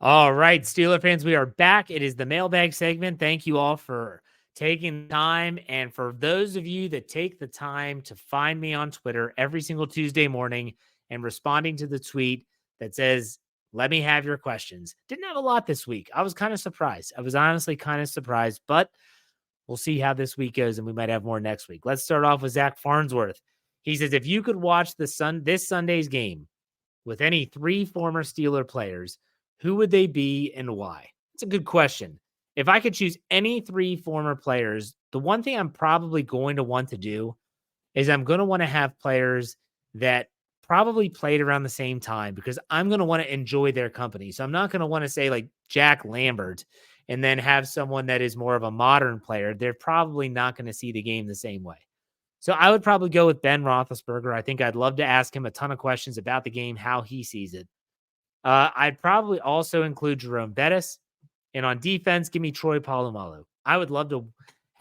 All right, Steeler fans, we are back. It is the mailbag segment. Thank you all for taking time. And for those of you that take the time to find me on Twitter every single Tuesday morning and responding to the tweet that says, let me have your questions. Didn't have a lot this week. I was kind of surprised. I was honestly kind of surprised, but we'll see how this week goes, and we might have more next week. Let's start off with Zach Farnsworth. He says, if you could watch this Sunday's game with any three former Steeler players, who would they be and why? It's a good question. If I could choose any three former players, the one thing I'm probably going to want to do is I'm going to want to have players that probably played around the same time because I'm going to want to enjoy their company. So I'm not going to want to say like Jack Lambert and then have someone that is more of a modern player. They're probably not going to see the game the same way. So I would probably go with Ben Roethlisberger. I think I'd love to ask him a ton of questions about the game, how he sees it. I'd probably also include Jerome Bettis. And on defense, give me Troy Polamalu. I would love to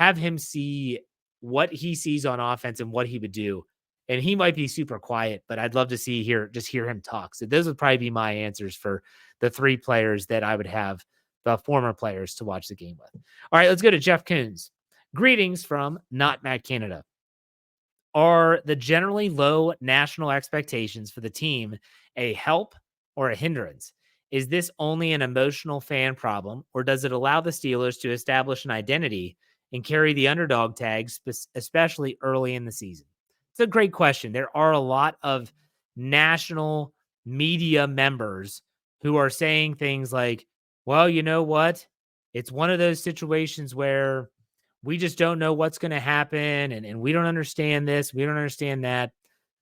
have him see what he sees on offense and what he would do. And he might be super quiet, but I'd love to hear him talk. So those would probably be my answers for the three players that I would have, the former players, to watch the game with. All right, let's go to Jeff Coons. Greetings from Not Matt Canada. Are the generally low national expectations for the team a help or a hindrance? Is this only an emotional fan problem, or does it allow the Steelers to establish an identity and carry the underdog tags, especially early in the season? It's a great question. There are a lot of national media members who are saying things like, well, you know what? It's one of those situations where we just don't know what's going to happen, and we don't understand this, we don't understand that.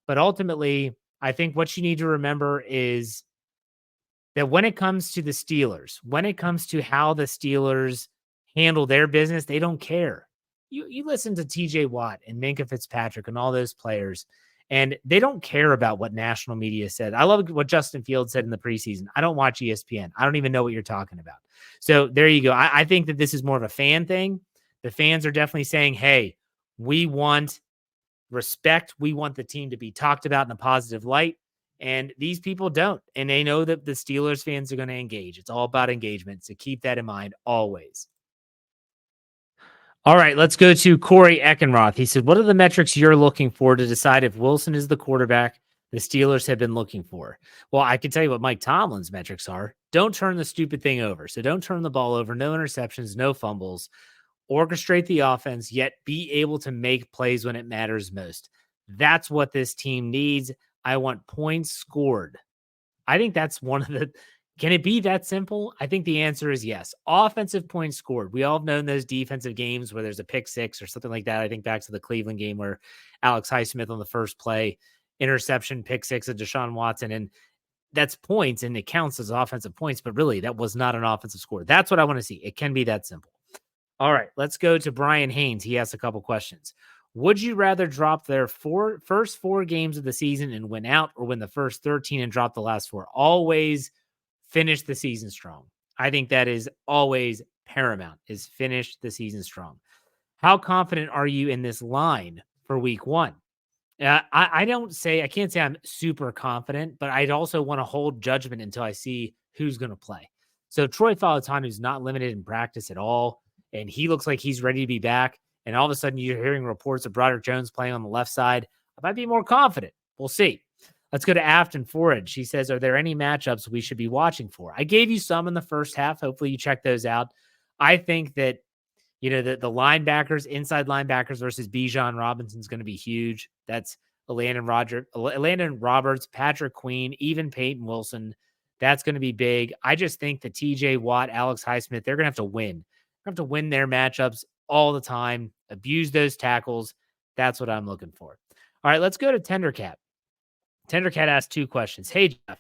But ultimately, I think what you need to remember is that when it comes to the Steelers, when it comes to how the Steelers handle their business, they don't care. You listen to TJ Watt and Minkah Fitzpatrick and all those players, and they don't care about what national media said. I love what Justin Fields said in the preseason. I don't watch ESPN. I don't even know what you're talking about. So there you go. I think that this is more of a fan thing. The fans are definitely saying, hey, we want respect. We want the team to be talked about in a positive light. And these people don't. And they know that the Steelers fans are going to engage. It's all about engagement. So keep that in mind always. All right, let's go to Corey Eckenroth. He said, what are the metrics you're looking for to decide if Wilson is the quarterback the Steelers have been looking for? Well, I can tell you what Mike Tomlin's metrics are. Don't turn the stupid thing over. So don't turn the ball over. No interceptions, no fumbles. Orchestrate the offense, yet be able to make plays when it matters most. That's what this team needs. I want points scored. I think that's one of the... Can it be that simple? I think the answer is yes. Offensive points scored. We all have known those defensive games where there's a pick six or something like that. I think back to the Cleveland game where Alex Highsmith on the first play, interception, pick six of Deshaun Watson, and that's points, and it counts as offensive points, but really that was not an offensive score. That's what I want to see. It can be that simple. All right, let's go to Brian Haynes. He asked a couple questions. Would you rather drop their first four games of the season and win out, or win the first 13 and drop the last four? Always finish the season strong. I think that is always paramount, is finish the season strong. How confident are you in this line for week one? I can't say I'm super confident, but I'd also want to hold judgment until I see who's going to play. So Troy Falatanu is not limited in practice at all, and he looks like he's ready to be back. And all of a sudden you're hearing reports of Broderick Jones playing on the left side. I might be more confident. We'll see. Let's go to Afton Forage. She says, are there any matchups we should be watching for? I gave you some in the first half. Hopefully you check those out. I think that, the linebackers, inside linebackers versus Bijan Robinson is going to be huge. That's Landon Roberts, Patrick Queen, even Peyton Wilson. That's going to be big. I just think that TJ Watt, Alex Highsmith, they're going to have to win. They're going to have to win their matchups all the time, abuse those tackles. That's what I'm looking for. All right, let's go to Tendercat. Tendercat asked two questions. Hey, Jeff,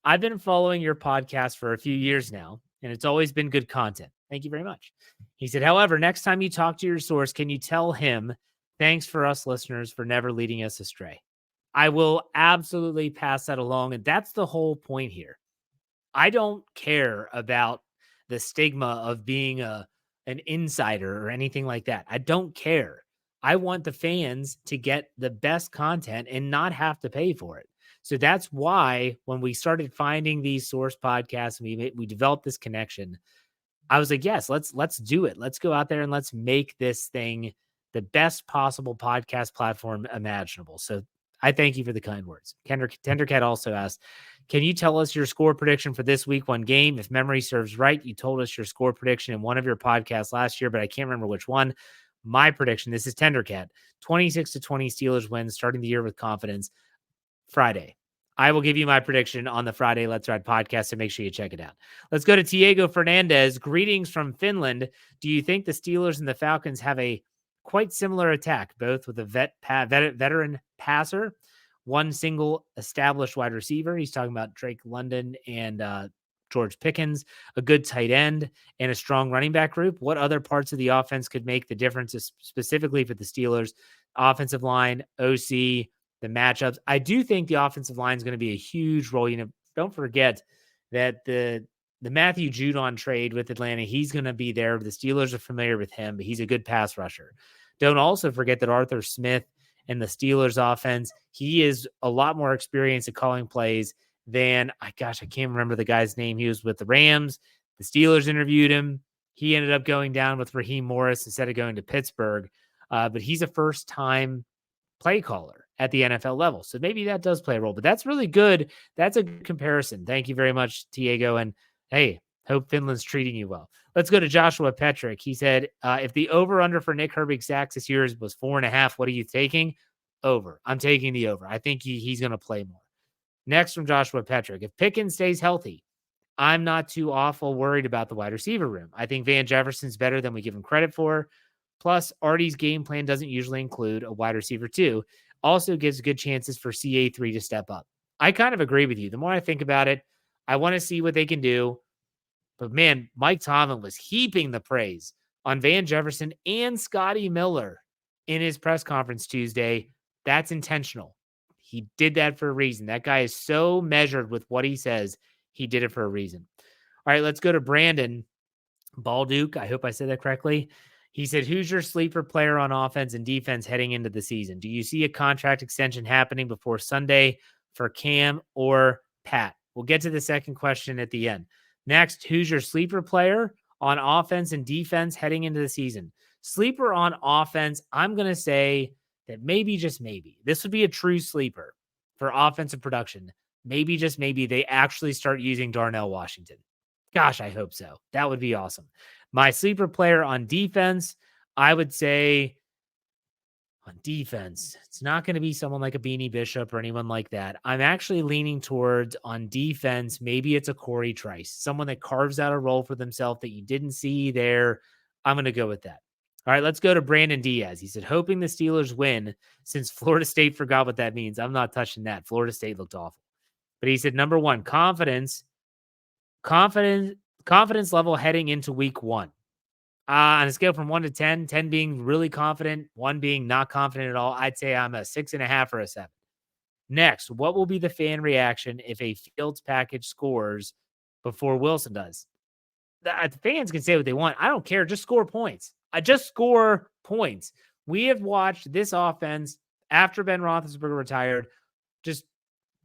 I've been following your podcast for a few years now, and it's always been good content. Thank you very much. He said, however, next time you talk to your source, can you tell him, thanks for us listeners for never leading us astray? I will absolutely pass that along, and that's the whole point here. I don't care about the stigma of being an insider or anything like that. I don't care. I want the fans to get the best content and not have to pay for it. So that's why when we started finding these source podcasts, we developed this connection. I was like, yes, let's do it. Let's go out there and let's make this thing the best possible podcast platform imaginable. So I thank you for the kind words. Tendercat also asked, can you tell us your score prediction for this week one game? If memory serves right, you told us your score prediction in one of your podcasts last year, but I can't remember which one. My prediction, this is Tendercat, 26-20 Steelers win, starting the year with confidence. Friday. I will give you my prediction on the Friday Let's Ride podcast, so make sure you check it out. Let's go to Diego Fernandez. Greetings from Finland. Do you think the Steelers and the Falcons have a quite similar attack, both with a veteran passer, one single established wide receiver? He's talking about Drake London and George Pickens, a good tight end, and a strong running back group. What other parts of the offense could make the difference, specifically for the Steelers? Offensive line, OC, the matchups. I do think the offensive line is going to be a huge role. Don't forget that the Matthew Judon trade with Atlanta, he's going to be there. The Steelers are familiar with him, but he's a good pass rusher. Don't also forget that Arthur Smith and the Steelers offense, he is a lot more experienced at calling plays than, I can't remember the guy's name. He was with the Rams. The Steelers interviewed him. He ended up going down with Raheem Morris instead of going to Pittsburgh. But he's a first-time play caller at the NFL level. So maybe that does play a role, but that's really good. That's a good comparison. Thank you very much, Diego. And hey, hope Finland's treating you well. Let's go to Joshua Petrick. He said, if the over-under for Nick Herbig sacks this year was 4.5, what are you taking? Over. I'm taking the over. I think he's going to play more. Next from Joshua Petrick. If Pickens stays healthy, I'm not too awful worried about the wide receiver room. I think Van Jefferson's better than we give him credit for. Plus, Artie's game plan doesn't usually include a wide receiver too. Also gives good chances for CA3 to step up. I kind of agree with you. The more I think about it, I want to see what they can do. But man, Mike Tomlin was heaping the praise on Van Jefferson and Scotty Miller in his press conference Tuesday. That's intentional. He did that for a reason. That guy is so measured with what he says. He did it for a reason. All right, let's go to Brandon Balduke. I hope I said that correctly. He said, who's your sleeper player on offense and defense heading into the season? Do you see a contract extension happening before Sunday for Cam or Pat? We'll get to the second question at the end. Next, who's your sleeper player on offense and defense heading into the season? Sleeper on offense, I'm going to say that maybe, just maybe, this would be a true sleeper for offensive production. Maybe, just maybe, they actually start using Darnell Washington. Gosh, I hope so. That would be awesome. My sleeper player on defense, I would say on defense, it's not going to be someone like a Beanie Bishop or anyone like that. I'm actually leaning towards on defense. Maybe it's a Corey Trice, someone that carves out a role for themselves that you didn't see there. I'm going to go with that. All right, let's go to Brandon Diaz. He said, hoping the Steelers win since Florida State forgot what that means. I'm not touching that. Florida State looked awful. But he said, number one, confidence level heading into week one. On a scale from 1 to 10, 10 being really confident, 1 being not confident at all, I'd say I'm a 6.5 or a 7. Next, what will be the fan reaction if a Fields package scores before Wilson does? The fans can say what they want. I don't care. Just score points. I just score points. We have watched this offense after Ben Roethlisberger retired, just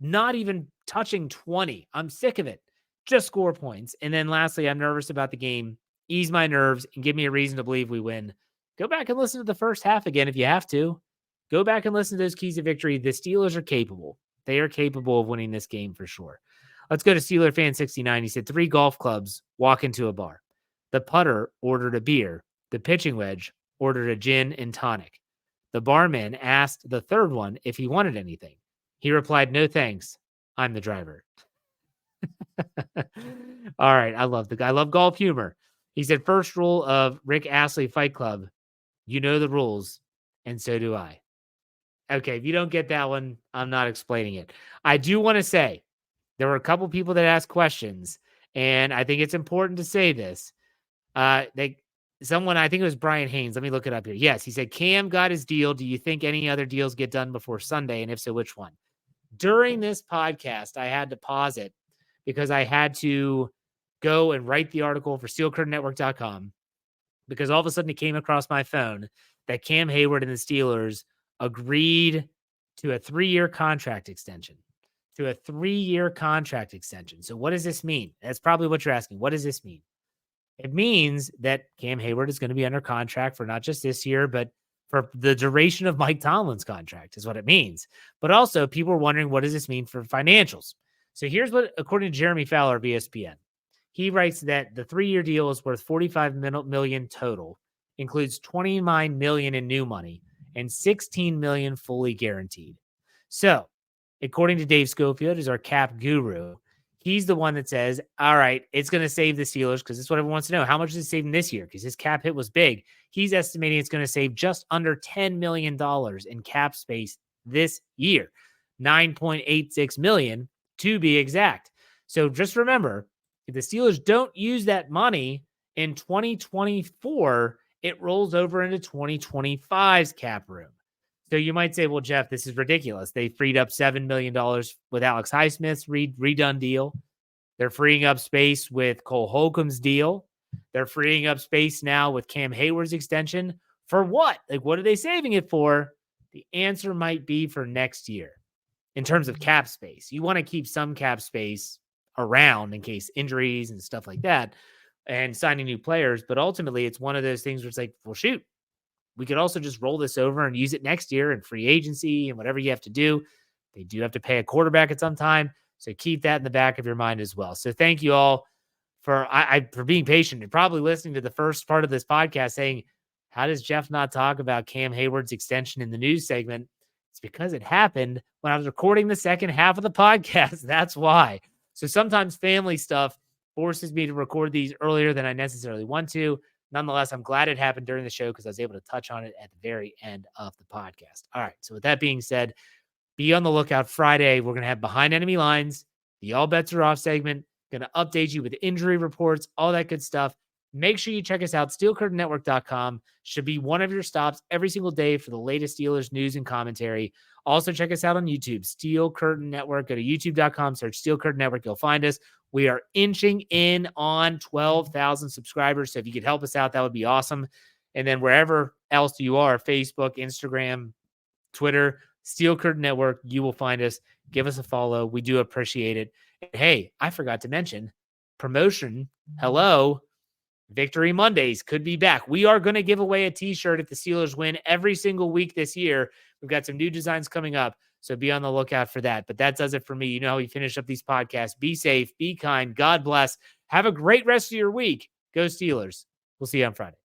not even touching 20. I'm sick of it. Just score points. And then lastly, I'm nervous about the game. Ease my nerves and give me a reason to believe we win. Go back and listen to the first half again if you have to. Go back and listen to those keys of victory. The Steelers are capable. They are capable of winning this game for sure. Let's go to Steeler Fan 69. He said 3 golf clubs walk into a bar. The putter ordered a beer. The pitching wedge ordered a gin and tonic. The barman asked the third one if he wanted anything. He replied, no thanks. I'm the driver. All right. I love golf humor. He said, first rule of Rick Astley Fight Club, you know the rules, and so do I. Okay, if you don't get that one, I'm not explaining it. I do want to say, there were a couple people that asked questions, and I think it's important to say this. Someone, I think it was Brian Haynes. Let me look it up here. Yes, he said, Cam got his deal. Do you think any other deals get done before Sunday? And if so, which one? During this podcast, I had to pause it because I had to go and write the article for SteelCurtainNetwork.com because all of a sudden it came across my phone that Cam Heyward and the Steelers agreed to a 3-year contract extension. to a 3-year contract extension. So what does this mean? That's probably what you're asking. What does this mean? It means that Cam Heyward is going to be under contract for not just this year, but for the duration of Mike Tomlin's contract is what it means. But also people are wondering, what does this mean for financials? So here's what, according to Jeremy Fowler of ESPN, he writes that the 3-year deal is worth $45 million total, includes $29 million in new money and $16 million fully guaranteed. So according to Dave Schofield, who's our cap guru, he's the one that says, all right, it's going to save the Steelers, because that's what everyone wants to know. How much is it saving this year? Because his cap hit was big. He's estimating it's going to save just under $10 million in cap space this year, $9.86 million to be exact. So just remember, if the Steelers don't use that money in 2024, it rolls over into 2025's cap room. So you might say, well, Jeff, this is ridiculous. They freed up $7 million with Alex Highsmith's redone deal. They're freeing up space with Cole Holcomb's deal. They're freeing up space now with Cam Heyward's extension. For what? Like, what are they saving it for? The answer might be for next year in terms of cap space. You want to keep some cap space around in case injuries and stuff like that and signing new players. But ultimately, it's one of those things where it's like, well, shoot, we could also just roll this over and use it next year in free agency and whatever you have to do. They do have to pay a quarterback at some time. So keep that in the back of your mind as well. So thank you all for being patient and probably listening to the first part of this podcast saying, how does Jeff not talk about Cam Heyward's extension in the news segment? It's because it happened when I was recording the second half of the podcast. That's why. So sometimes family stuff forces me to record these earlier than I necessarily want to. Nonetheless, I'm glad it happened during the show because I was able to touch on it at the very end of the podcast. All right. So with that being said, be on the lookout. Friday, we're going to have Behind Enemy Lines, the All Bets Are Off segment. Going to update you with injury reports, all that good stuff. Make sure you check us out. SteelCurtainNetwork.com should be one of your stops every single day for the latest Steelers news and commentary. Also, check us out on YouTube, Steel Curtain Network. Go to YouTube.com, search Steel Curtain Network. You'll find us. We are inching in on 12,000 subscribers. So if you could help us out, that would be awesome. And then wherever else you are, Facebook, Instagram, Twitter, Steel Curtain Network, you will find us. Give us a follow. We do appreciate it. And hey, I forgot to mention promotion. Hello. Victory Mondays could be back. We are going to give away a t-shirt if the Steelers win every single week this year. We've got some new designs coming up, so be on the lookout for that. But that does it for me. You know how we finish up these podcasts. Be safe, be kind, God bless. Have a great rest of your week. Go Steelers. We'll see you on Friday.